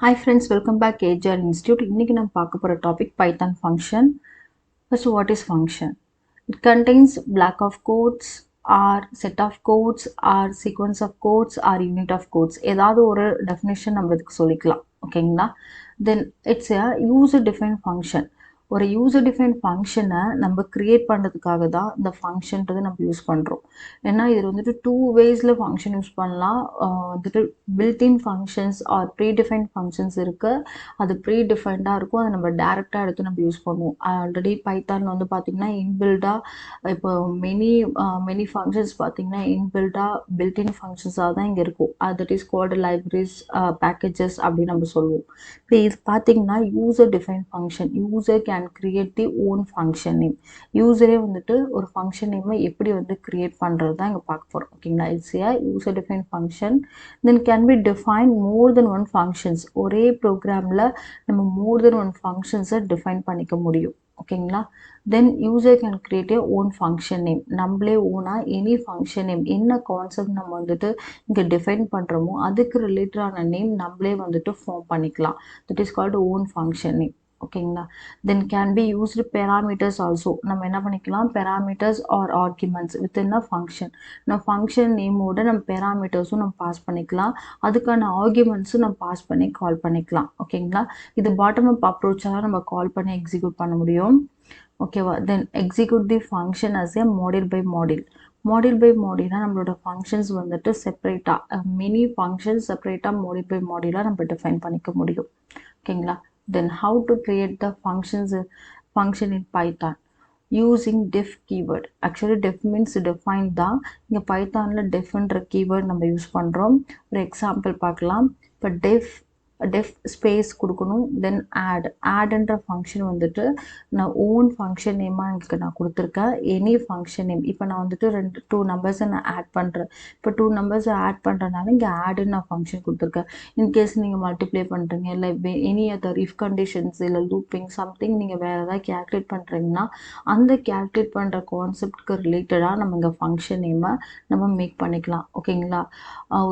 Hi friends, welcome back AGR Institute. இன்னைக்கு நம்ம பார்க்க போற topic Python function. First, what is function? It contains block of codes or set of codes or sequence of codes or unit of codes. ஏதாவது ஒரு definition நம்ம இதுக்கு சொல்லிக்கலாம். ஓகேங்களா? Then it's a user defined function. ஒரு user define ஃபங்க்ஷனை நம்ம create பண்ணுறதுக்காக தான் இந்த ஃபங்க்ஷன்றது நம்ம யூஸ் பண்ணுறோம். ஏன்னா இது வந்துட்டு டூ வேஸில் ஃபங்க்ஷன் யூஸ் பண்ணலாம். வந்துட்டு built in functions or predefine functions இருக்குது. அது ப்ரீ டிஃபைன்டாக இருக்கும். அதை நம்ம டேரெக்டாக எடுத்து நம்ம யூஸ் பண்ணுவோம். ஆல்ரெடி பைத்தானில் வந்து பார்த்திங்கன்னா இன்பில்டாக இப்போ மெனி ஃபங்க்ஷன்ஸ் பார்த்திங்கன்னா இன்பில்டாக பில்ட்இன் ஃபங்க்ஷன்ஸாக தான் இங்கே இருக்கும். That is called libraries packages அப்படின்னு நம்ம சொல்லுவோம். இப்போ இது பார்த்திங்கன்னா user define function. User can create the own function name. யூசரே வந்துட்டு ஒரு ஃபங்க்ஷன் நேமை எப்படி வந்து கிரியேட் பண்ணுறது தான் இங்கே பார்க்க போகிறோம். ஓகேங்களா? It's A user define function. Then can B define more then one functions. ஒரே ப்ரோக்ராமில் நம்ம மோர் தென் ஒன் ஃபங்க்ஷன்ஸை டிஃபைன் பண்ணிக்க முடியும். ஓகேங்களா? தென் user can create A own function name. நம்மளே ஓனாக எனி ஃபங்க்ஷன் நேம் என்ன கான்செப்ட் நம்ம வந்துட்டு இங்கே டிஃபைன் பண்ணுறோமோ அதுக்கு ரிலேட்டடான நேம் நம்மளே வந்துட்டு ஃபார்ம் பண்ணிக்கலாம். That is called own function name. ஓகேங்களா? Then can be used parameters also. நம்ம என்ன பண்ணிக்கலாம், parameters or arguments within a function. நம்ம ஃபங்க்ஷன் நேமோட நம்ம பேராமீட்டர்ஸும் நம்ம பாஸ் பண்ணிக்கலாம். அதுக்கான ஆர்குமெண்ட்ஸும் நம்ம பாஸ் பண்ணி கால் பண்ணிக்கலாம். ஓகேங்களா? இது பாட்டம் அப் அப்ரோச்சாக தான் நம்ம கால் பண்ணி எக்ஸிக்யூட் பண்ண முடியும். ஓகேவா? Then execute the function as a module by module. Module by மாடியூலாக நம்மளோட ஃபங்க்ஷன்ஸ் வந்துட்டு செப்பரேட்டாக மினி ஃபங்க்ஷன்ஸ் செப்பரேட்டாக மாடியூல் பை மாடியூலாக நம்ம டிஃபைன் பண்ணிக்க முடியும். ஓகேங்களா? Then how to create the function in Python using def keyword. Actually def means define தான். இங்க Pythonல defன்ற keyword நம்ம யூஸ் பண்றோம். ஒரு எக்ஸாம்பிள் பார்க்கலாம். இப்போ def ஸ்பேஸ் கொடுக்கணும். தென் ஆட்ன்ற ஃபங்க்ஷன் வந்துட்டு நான் ஓன் ஃபங்க்ஷன் நேமாக எனக்கு நான் கொடுத்துருக்கேன். Any function name. இப்போ நான் வந்துட்டு டூ நம்பர்ஸை நான் ஆட் பண்ணுறேன். இப்போ டூ நம்பர்ஸை ஆட் பண்ணுறதுனால இங்கே ஆடுன்னு நான் ஃபங்க்ஷன் கொடுத்துருக்கேன். இன்கேஸ் நீங்கள் மல்டிப்ளை பண்ணுறீங்க இல்லை எனி அதர் இஃப் கண்டிஷன்ஸ் இல்லை லூப்பிங் சம்திங் நீங்கள் வேறு ஏதாவது கேல்குலேட் பண்ணுறீங்கன்னா அந்த கேல்குலேட் பண்ணுற கான்செப்ட்க்கு ரிலேட்டடாக நம்ம இங்கே ஃபங்க்ஷன் நேமை நம்ம மேக் பண்ணிக்கலாம். ஓகேங்களா?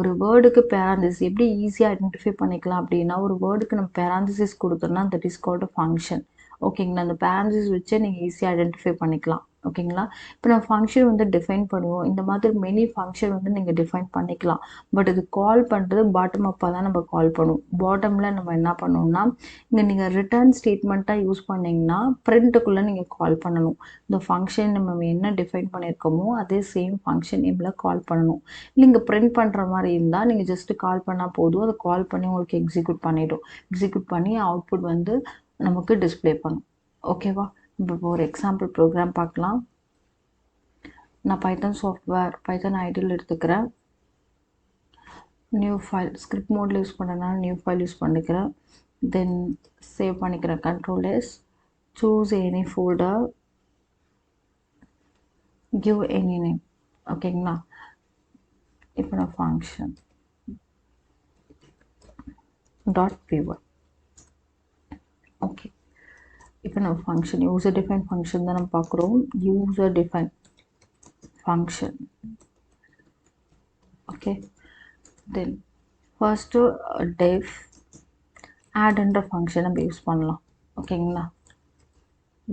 ஒரு வேர்டுக்கு பேராந்திசிஸ் எப்படி ஈஸியாக ஐடென்டிஃபை பண்ணிக்கலாம் அப்படின்னா, ஒரு வேர்டுக்கு நம்ம பேராந்திசிஸ் கொடுத்தோம்னா தட் இஸ் கால்டு ஃபங்க்ஷன். ஓகேங்களா? அந்த பேராந்திசிஸ் வச்சே நீங்கள் ஈஸியாக ஐடென்டிஃபை பண்ணிக்கலாம். ஓகேங்களா? இப்போ நம்ம ஃபங்க்ஷன் வந்து டிஃபைன் பண்ணுவோம். இந்த மாதிரி மெனி ஃபங்க்ஷன் வந்து நீங்கள் டிஃபைன் பண்ணிக்கலாம். பட் இது கால் பண்ணுறது பாட்டம் அப்பாக தான் நம்ம கால் பண்ணுவோம். பாட்டமில் நம்ம என்ன பண்ணுவோம்னா, இங்கே நீங்கள் ரிட்டர்ன் ஸ்டேட்மெண்ட்டாக யூஸ் பண்ணிங்கன்னா பிரிண்ட்டுக்குள்ளே நீங்கள் கால் பண்ணணும். இந்த ஃபங்க்ஷன் நம்ம என்ன டிஃபைன் பண்ணியிருக்கோமோ அதே சேம் ஃபங்க்ஷன் நேமில் கால் பண்ணணும். இல்லை இங்கே பிரிண்ட் பண்ணுற மாதிரி இருந்தால் நீங்கள் ஜஸ்ட்டு கால் பண்ணால் போதும். அதை கால் பண்ணி உங்களுக்கு எக்ஸிக்யூட் பண்ணிவிடும். எக்ஸிக்யூட் பண்ணி அவுட்புட் வந்து நமக்கு டிஸ்பிளே பண்ணும். ஓகேவா? இப்போ ஒரு எக்ஸாம்பிள் ப்ரோக்ராம் பார்க்கலாம். நான் பைத்தான் சாஃப்ட்வேர் பைத்தான் ஐடியில் எடுத்துக்கிறேன். நியூ ஃபைல் ஸ்கிரிப்ட் மோடில் யூஸ் பண்ணுறதுனால நியூ ஃபைல் யூஸ் பண்ணிக்கிறேன். தென் சேவ் பண்ணிக்கிறேன். Control S, choose any folder, give any name. ஓகேங்களா? இப்போ நான் ஃபங்க்ஷன் .py. ஓகே, இப்போ நம்ம ஃபங்க்ஷன் யூசர் டிஃபைன் ஃபங்க்ஷன் தான் நம்ம பார்க்குறோம். User define function. ஓகே, தென் ஃபர்ஸ்ட்டு டெஃப் ஆட்ன்ற ஃபங்க்ஷன் நம்ம யூஸ் பண்ணலாம். ஓகேங்களா?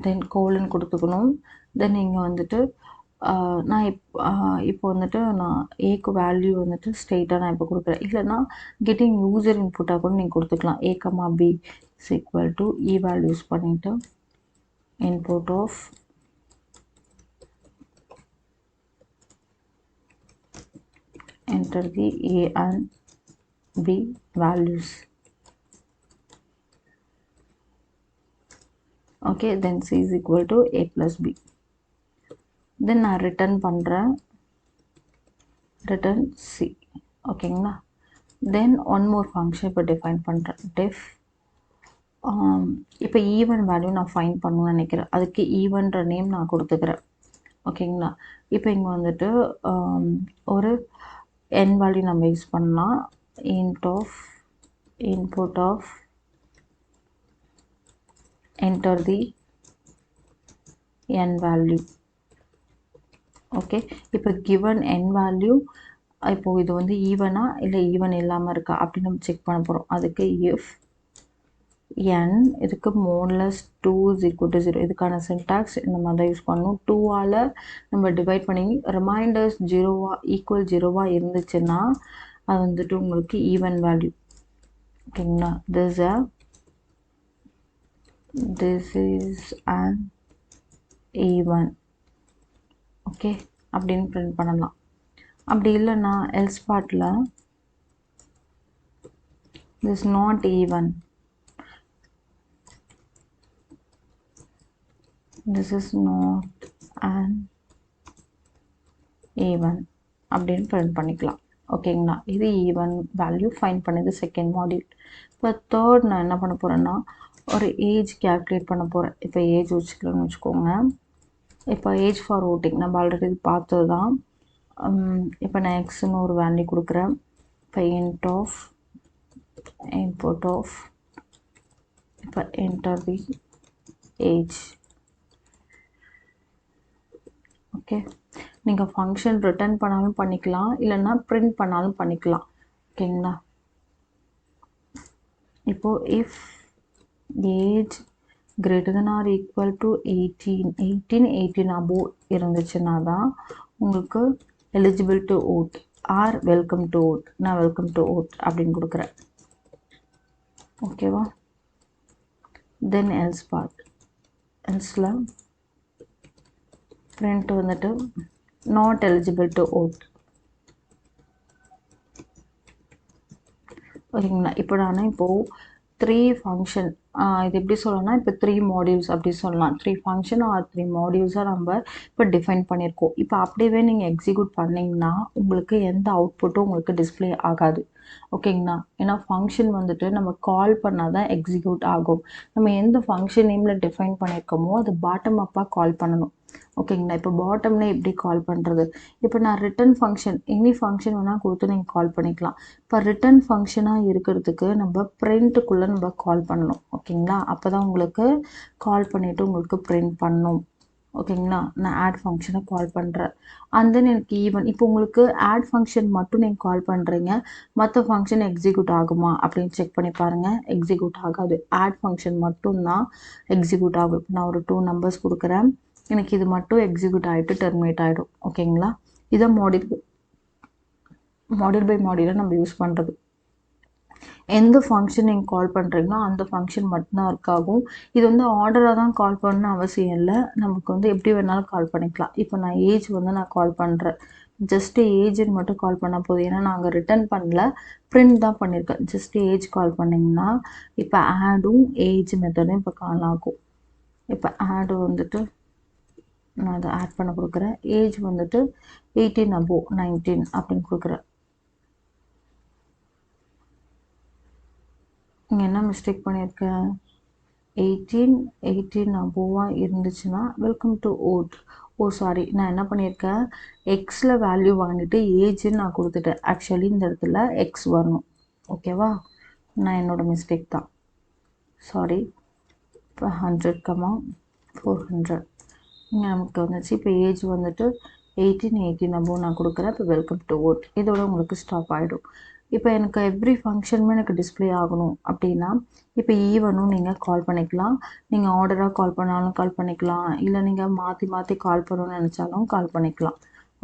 தென் கோலன் கொடுத்துக்கணும். தென் இங்கே வந்துட்டு நான் இப்போ வந்துட்டு நான் ஏக்கு வேல்யூ வந்துட்டு ஸ்ட்ரெயிட்டாக நான் இப்போ கொடுக்குறேன். இல்லைனா கெட்டிங் யூசர் இன்புட்டாக கூட நீங்கள் கொடுத்துக்கலாம். A, B is equal to e value use பண்ணிவிட்டு input of enter the A and B values. Okay, then C is equal to A plus B. Then நான் ரிட்டர்ன் பண்ணுறேன், ரிட்டர்ன் C. ஓகேங்களா? தென் one more function இப்போ define பண்ணுறேன். Def இப்போ even value நான் fine பண்ணணும்னு நினைக்கிறேன். அதுக்கு ஈவன்ற நேம் நான் கொடுத்துக்கிறேன். ஓகேங்களா? இப்போ இங்கே வந்துட்டு ஒரு n வேல்யூ நம்ம யூஸ் பண்ணலாம். input of enter the n value. Okay, இப்போ given n value இப்போது இது வந்து ஈவனா இல்லை ஈவன் இல்லாமல் இருக்கா அப்படின்னு நம்ம செக் பண்ண போகிறோம். அதுக்கு இஃப் n இதுக்கு மோட்லஸ் 2 இஸ் ஈக்குவல் டு 0. இதுக்கான சின்டாக்ஸ் இந்த மாதிரி தான் யூஸ் பண்ணணும். 2ஆல் நம்ம டிவைட் பண்ணி ரிமைண்டர்ஸ் 0 இருந்துச்சுன்னா அது வந்துட்டு உங்களுக்கு ஈவன் வேல்யூ. ஓகேங்களா, this is an even. Okay, அப்படின்னு பிரிண்ட் பண்ணலாம். அப்படி இல்லைன்னா எல்ஸ் பார்ட்டில் this not even, this is not an even அப்படின்னு பிரிண்ட் பண்ணிக்கலாம். ஓகேங்களா, இது ஈவன் வேல்யூ ஃபைன் பண்ணுது செகண்ட் மாடியூல். இப்போ தேர்ட் நான் என்ன பண்ண போகிறேன்னா ஒரு ஏஜ் கேல்குலேட் பண்ண போகிறேன். இப்போ ஏஜ் வச்சுக்கலாம்னு வச்சுக்கோங்க. இப்போ ஏஜ் ஃபார் ஓட்டிங் நம்ம ஆல்ரெடி இது பார்த்தது தான். இப்போ நான் எக்ஸ்ன்னு ஒரு வேல்யூ கொடுக்குறேன். இப்போ input of இப்போ enter the age. ஓகே, நீங்கள் ஃபங்க்ஷன் ரிட்டர்ன் பண்ணாலும் பண்ணிக்கலாம், இல்லைன்னா பிரிண்ட் பண்ணாலும் பண்ணிக்கலாம். ஓகேங்களா, இப்போது if age greater than or equal to 18 above இருந்துச்சுன்னா தான் உங்களுக்கு eligible to vote or welcome to vote. நான் welcome to vote அப்படின்னு கொடுக்குறேன். ஓகேவா, தென் எல்ஸ் பார்ட். எல்ஸில் print வந்துட்டு not eligible to vote. ஓகேங்களா, இப்போ நான் இப்போது 3 ஃபங்க்ஷன் இது எப்படி சொல்லலாம்னா இப்போ 3 மாடியூல்ஸ் அப்படி சொல்லலாம். 3 ஃபங்க்ஷன் ஆர் 3 மாடியூல்ஸாக நம்ம இப்போ டிஃபைன் பண்ணியிருக்கோம். இப்போ அப்படியே நீங்கள் எக்ஸிக்யூட் பண்ணிங்கன்னா உங்களுக்கு எந்த அவுட்புட்டும் உங்களுக்கு டிஸ்பிளே ஆகாது. ஓகேங்களா, ஏன்னா ஃபங்க்ஷன் வந்துட்டு நம்ம கால் பண்ணால் தான் எக்ஸிக்யூட் ஆகும். நம்ம எந்த ஃபங்க்ஷன் நேமில் டிஃபைன் பண்ணியிருக்கோமோ அது பாட்டம் அப்பாக கால் பண்ணணும். ஓகேங்களா, இப்போ பாட்டம்ல எப்படி கால் பண்ணுறது? இப்போ நான் ரிட்டர்ன் ஃபங்க்ஷன் எனி ஃபங்க்ஷன் வேணால் கொடுத்து நீங்கள் கால் பண்ணிக்கலாம். இப்போ ரிட்டர்ன் ஃபங்க்ஷனாக இருக்கிறதுக்கு நம்ம பிரிண்ட்டுக்குள்ளே நம்ம கால் பண்ணணும். ஓகேங்களா, அப்போ தான் உங்களுக்கு கால் பண்ணிவிட்டு உங்களுக்கு பிரிண்ட் பண்ணணும். ஓகேங்களா, நான் ஆட் ஃபங்க்ஷனை கால் பண்ணுறேன். அண்ட் தென் எனக்கு ஈவன் இப்போ உங்களுக்கு ஆட் ஃபங்க்ஷன் மட்டும் நீங்கள் கால் பண்ணுறீங்க, மற்ற ஃபங்க்ஷன் எக்ஸிக்யூட் ஆகுமா அப்படின்னு செக் பண்ணி பாருங்கள். எக்ஸிக்யூட் ஆகாது. ஆட் ஃபங்க்ஷன் மட்டும்தான் எக்ஸிக்யூட் ஆகும். இப்போ நான் ஒரு 2 நம்பர்ஸ் கொடுக்குறேன், எனக்கு இது மட்டும் எக்ஸிக்யூட் ஆகிட்டு டெர்மினேட் ஆகிடும். ஓகேங்களா, இதை மாடியூல் பை மாடியூலாக நம்ம யூஸ் பண்ணுறது. எந்த ஃபங்க்ஷன் நீங்கள் கால் பண்ணுறீங்களோ அந்த ஃபங்க்ஷன் மட்டும்தான் ஒர்க் ஆகும். இது வந்து ஆர்டராக தான் கால் பண்ணணும்னு அவசியம் இல்லை, நமக்கு வந்து எப்படி வேணாலும் கால் பண்ணிக்கலாம். இப்போ நான் ஏஜ் வந்து நான் கால் பண்ணுறேன், ஜஸ்ட்டு ஏஜ்ன்னு மட்டும் கால் பண்ணால் போதும். ஏன்னா நாங்கள் ரிட்டர்ன் பண்ணல, பிரிண்ட் தான் பண்ணியிருக்கேன். ஜஸ்ட் ஏஜ் கால் பண்ணிங்கன்னா இப்போ ஆடும் ஏஜ் மெத்தடும் இப்போ கால் ஆகும். இப்போ ஆடு வந்துட்டு நான் அதை ஆட் பண்ண கொடுக்குறேன். ஏஜ் வந்துட்டு 18 above 19 அப்படின்னு கொடுக்குறேன். இங்கே என்ன மிஸ்டேக் பண்ணியிருக்கேன்? 18 அபோவாக இருந்துச்சுன்னா வெல்கம் டு ஓட். சாரி, நான் என்ன பண்ணியிருக்கேன், எக்ஸில் வேல்யூ வாங்கிட்டு ஏஜ்ன்னு நான் கொடுத்துட்டேன். ஆக்சுவலி இந்த இடத்துல எக்ஸ் வரணும். ஓகேவா, நான் என்னோடய மிஸ்டேக் தான், சாரி. இப்போ 100,400 இங்கே நமக்கு வந்துச்சு. இப்போ ஏஜ் வந்துட்டு 18 above நான் கொடுக்குறேன். இப்போ வெல்கம் டு ஓட். இதோட உங்களுக்கு ஸ்டாப் ஆகிடும். இப்போ எனக்கு எவ்ரி ஃபங்க்ஷனுமே எனக்கு டிஸ்பிளே ஆகணும் அப்படின்னா இப்போ ஈவனும் நீங்கள் கால் பண்ணிக்கலாம். நீங்கள் ஆர்டராக கால் பண்ணாலும் கால் பண்ணிக்கலாம், இல்லை நீங்கள் மாற்றி கால் பண்ணணும்னு நினச்சாலும் கால் பண்ணிக்கலாம்.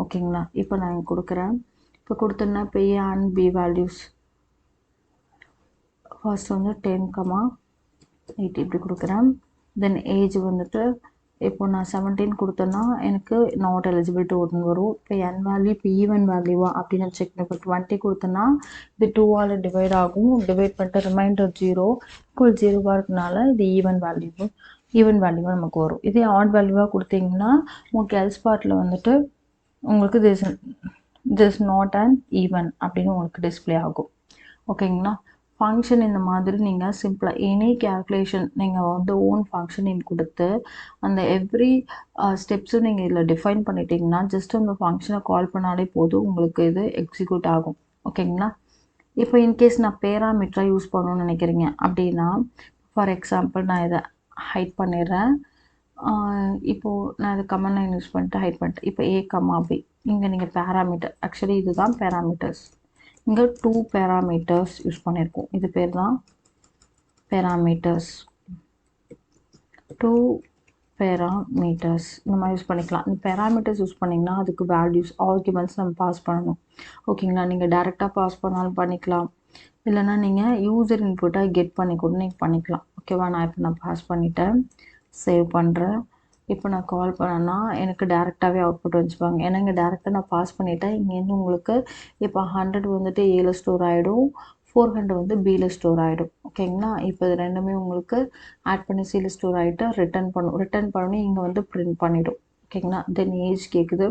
ஓகேங்களா, இப்போ நான் கொடுக்குறேன். இப்போ கொடுத்தோன்னா இப்போ A and B values first வந்து 10,8 இப்படி கொடுக்குறேன். தென் ஏஜ் வந்துட்டு இப்போ நான் 17 கொடுத்தேன்னா எனக்கு நாட் எலிஜிபிள் டு ஓட்டுன்னு வரும். இப்போ என் வேல்யூ இப்போ ஈவன் வேல்யூவா அப்படின்னு செக் பண்ணி, இப்போ 20 கொடுத்தேன்னா இது 2ஆல் டிவைட் ஆகும். டிவைட் பண்ணிட்டு ரிமைண்டர் 0 = 0 இருக்கனால இது ஈவன் வேல்யூவாக நமக்கு வரும். இதே ஆட் வேல்யூவாக கொடுத்தீங்கன்னா உங்களுக்கு எல்ஸ் பார்ட்டில் வந்துட்டு உங்களுக்கு திஸ் நாட் அண்ட் ஈவன் அப்படின்னு உங்களுக்கு டிஸ்பிளே ஆகும். ஓகேங்களா, ஃபங்க்ஷன் இந்த மாதிரி நீங்கள் சிம்பிளாக எனி கேல்குலேஷன் நீங்கள் வந்து ஓன் ஃபங்க்ஷன் நேம் கொடுத்து அந்த எவ்ரி ஸ்டெப்ஸும் நீங்கள் இதில் டிஃபைன் பண்ணிட்டீங்கன்னா ஜஸ்ட் அந்த ஃபங்க்ஷனை கால் பண்ணாலே போதும், உங்களுக்கு இது எக்ஸிக்யூட் ஆகும். ஓகேங்களா, இப்போ இன்கேஸ் நான் பேராமீட்டராக யூஸ் பண்ணணும்னு நினைக்கிறீங்க அப்படின்னா, ஃபார் எக்ஸாம்பிள் நான் இதை ஹைட் பண்ணிடுறேன். இப்போது நான் இது கமெண்ட் லைன் யூஸ் பண்ணிட்டு ஹைட் பண்ணிட்டேன். இப்போ A, B இங்கே நீங்கள் பேராமீட்டர் ஆக்சுவலி இதுதான் பேராமீட்டர்ஸ். இங்கே 2 பேராமீட்டர்ஸ் யூஸ் பண்ணியிருக்கோம். இது பேர் தான் பேராமீட்டர்ஸ். 2 பேராமீட்டர்ஸ் இந்த மாதிரி யூஸ் பண்ணிக்கலாம். இந்த பேராமீட்டர்ஸ் யூஸ் பண்ணிங்கன்னா அதுக்கு வேல்யூஸ் ஆர்குமெண்ட்ஸ் நம்ம பாஸ் பண்ணணும். ஓகேங்களா? நீங்கள் டேரெக்டாக பாஸ் பண்ணாலும் பண்ணிக்கலாம், இல்லைனா நீங்கள் யூசர் இன்புட்டாக கெட் பண்ணி கூட நீங்கள் பண்ணிக்கலாம். ஓகேவா? நான் பாஸ் பண்ணிவிட்டேன், சேவ் பண்ணுறேன். இப்போ நான் கால் பண்ணேன்னா எனக்கு டேரெக்டாகவே அவுட்புட் வந்துச்சுப்பாங்க. ஏன்னா இங்கே டேரெக்டாக நான் பாஸ் பண்ணிவிட்டேன். இங்கேருந்து உங்களுக்கு இப்போ 100 வந்துட்டு Aல ஸ்டோர் ஆகிடும், 400 வந்து Bல ஸ்டோர் ஆகிடும். ஓகேங்களா? இப்போ இது ரெண்டுமே உங்களுக்கு ஆட் பண்ணி Cல ஸ்டோர் ஆகிட்டு ரிட்டர்ன் பண்ணி இங்கே வந்து பிரிண்ட் பண்ணிவிடும். ஓகேங்களா? தென் ஏஜ் கேட்குது.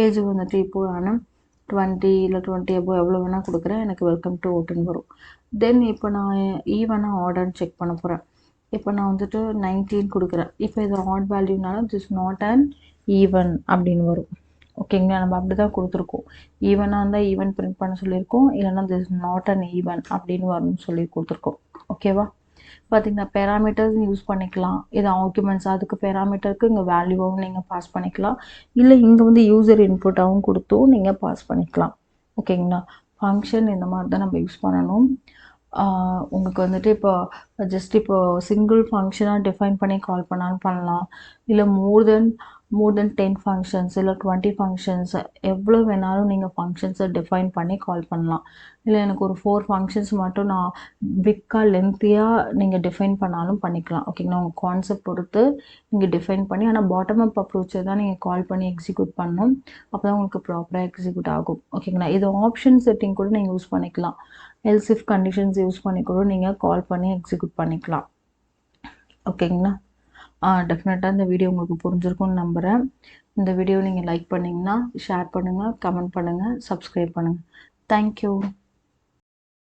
ஏஜ் வந்துட்டு இப்போது நான் 20 இல்லை 20 above எவ்வளோ வேணால் கொடுக்குறேன். எனக்கு வெல்கம் டு ஓட்டுன்னு வரும். தென் இப்போ நான் ஈவனாக ஆர்டர்னு செக் பண்ண போகிறேன். இப்போ நான் வந்துட்டு 19 கொடுக்குறேன். இப்போ இது ஆட் வேல்யூனாலும் திஸ் நாட் அண்ட் ஈவன் அப்படின்னு வரும். ஓகேங்களா? நம்ம அப்படி தான் கொடுத்துருக்கோம். ஈவனாக இருந்தால் ஈவன் பிரிண்ட் பண்ண சொல்லியிருக்கோம், இல்லைனா திஸ் நாட் அண்ட் ஈவன் அப்படின்னு வரும்னு சொல்லி கொடுத்துருக்கோம். ஓகேவா? பார்த்தீங்கன்னா பேராமீட்டர்ஸ் யூஸ் பண்ணிக்கலாம். இது ஆர்குமெண்ட்ஸ், அதுக்கு பேராமீட்டருக்கு இங்கே வேல்யூவாகவும் நீங்கள் பாஸ் பண்ணிக்கலாம், இல்லை இங்கே வந்து யூசர் இன்புட்டாகவும் கொடுத்தும் நீங்கள் பாஸ் பண்ணிக்கலாம். ஓகேங்களா? ஃபங்க்ஷன் இந்த மாதிரி தான் நம்ம யூஸ் பண்ணணும். உங்களுக்கு வந்துட்டு இப்போ ஜஸ்ட் இப்போ சிங்கிள் ஃபங்க்ஷனாக டிஃபைன் பண்ணி கால் பண்ணாலும் பண்ணலாம், இல்லை மோர் தென் 10 ஃபங்க்ஷன்ஸ் இல்லை 20 ஃபங்க்ஷன்ஸ் எவ்வளோ வேணாலும் நீங்கள் ஃபங்க்ஷன்ஸை டிஃபைன் பண்ணி கால் பண்ணலாம். இல்லை எனக்கு ஒரு 4 ஃபங்க்ஷன்ஸ் மட்டும் நான் பிக்காக லென்த்தியாக நீங்கள் டிஃபைன் பண்ணாலும் பண்ணிக்கலாம். ஓகேங்களா? உங்கள் கான்செப்ட் பொறுத்து நீங்கள் டிஃபைன் பண்ணி, ஆனால் பாட்டம் அப் அப்ரோச்சை தான் நீங்கள் கால் பண்ணி எக்ஸிக்யூட் பண்ணணும். அப்போ தான் உங்களுக்கு ப்ராப்பராக எக்ஸிக்யூட் ஆகும். ஓகேங்களா? இது ஆப்ஷன் செட்டிங் கூட நீங்கள் யூஸ் பண்ணிக்கலாம். எல்ஸ் இஃப் கண்டிஷன்ஸ் யூஸ் பண்ணி கூட நீங்கள் கால் பண்ணி எக்ஸிக்யூட் பண்ணிக்கலாம். ஓகேங்களா? டெஃபினட்டாக இந்த வீடியோ உங்களுக்கு புரிஞ்சிருக்கும்னு நம்புகிறேன். இந்த வீடியோ நீங்கள் லைக் பண்ணிங்கன்னா ஷேர் பண்ணுங்கள், கமெண்ட் பண்ணுங்கள், சப்ஸ்கிரைப் பண்ணுங்கள். தேங்க்யூ.